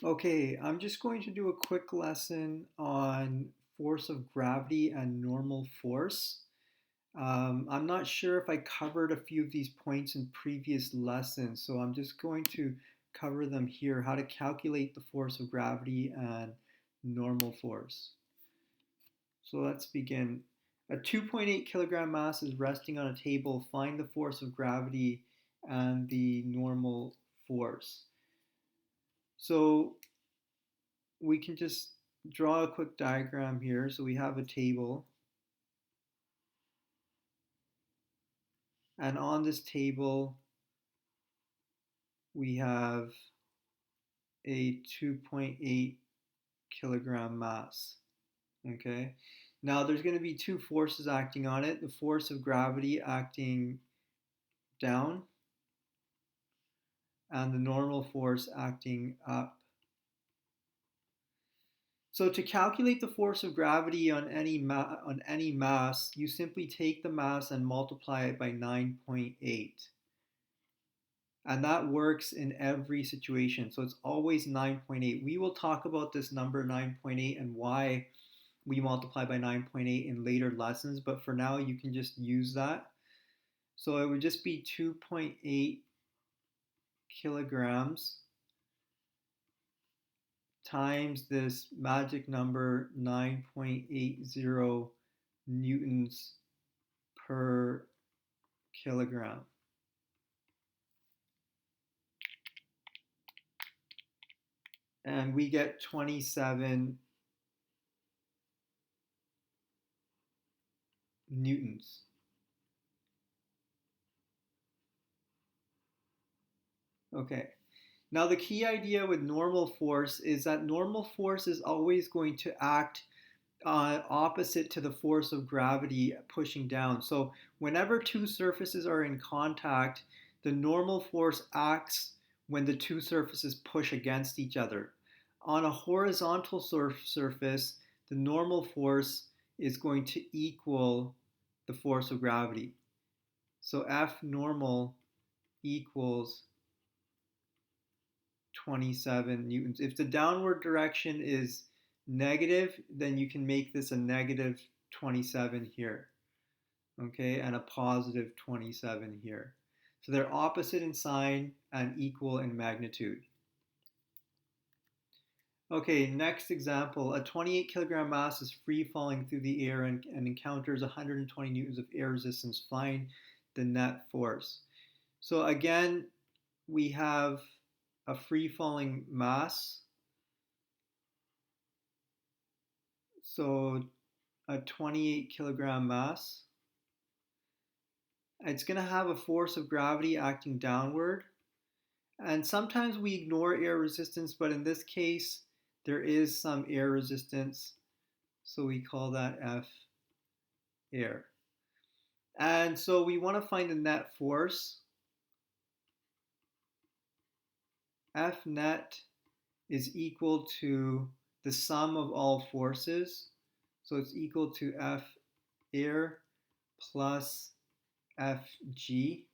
Okay, I'm just going to do a quick lesson on force of gravity and normal force. I'm not sure if I covered a few of these points in previous lessons, so I'm just going to cover them here, how to calculate the force of gravity and normal force. So let's begin. A 2.8 kilogram mass is resting on a table. Find the force of gravity and the normal force. So we can just draw a quick diagram here. So we have a table, and on this table we have a 2.8 kilogram mass. Okay, now there's going to be two forces acting on it, the force of gravity acting down and the normal force acting up. So to calculate the force of gravity on any mass, you simply take the mass and multiply it by 9.8. And that works in every situation. So it's always 9.8. We will talk about this number 9.8 and why we multiply by 9.8 in later lessons, but for now you can just use that. So it would just be 2.8 kilograms times this magic number 9.80 newtons per kilogram. And we get 27 newtons. Okay. Now the key idea with normal force is that normal force is always going to act opposite to the force of gravity pushing down. So whenever two surfaces are in contact, the normal force acts when the two surfaces push against each other. On a horizontal surface, the normal force is going to equal the force of gravity. So F normal equals 27 newtons. If the downward direction is negative, then you can make this a negative 27 here, okay, and a positive 27 here. So they're opposite in sign and equal in magnitude. Okay, next example. A 28 kilogram mass is free falling through the air and encounters 120 newtons of air resistance. Find the net force. So again, we have a free falling mass. So a 28 kilogram mass. It's going to have a force of gravity acting downward. And sometimes we ignore air resistance, but in this case, there is some air resistance. So we call that F air. And so we want to find the net force. F net is equal to the sum of all forces. So it's equal to F air plus Fg.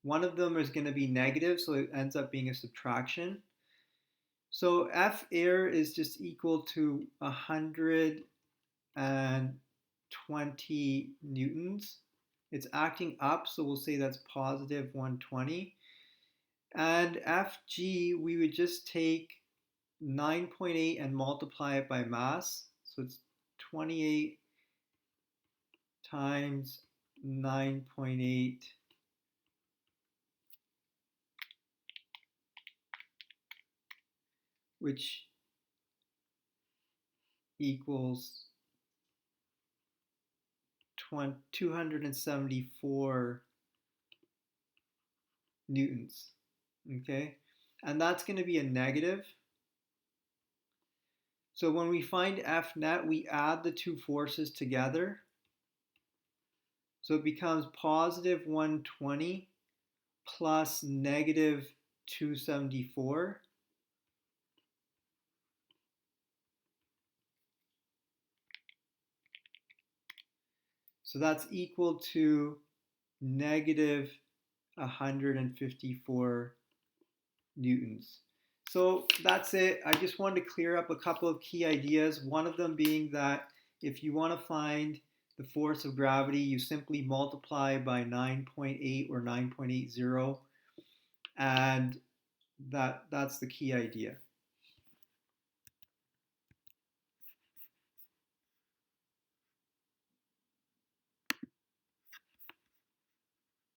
One of them is going to be negative, so it ends up being a subtraction. So F air is just equal to 120 newtons. It's acting up, so we'll say that's positive 120. And Fg, we would just take 9.8 and multiply it by mass. So it's 28 times 9.8 which equals 274 newtons. Okay, and that's going to be a negative. So when we find F net, we add the two forces together. So it becomes positive 120 plus negative 274. So that's equal to negative 154 newtons. So that's it. I just wanted to clear up a couple of key ideas. One of them being that if you want to find the force of gravity, you simply multiply by 9.8 or 9.80, and that's the key idea.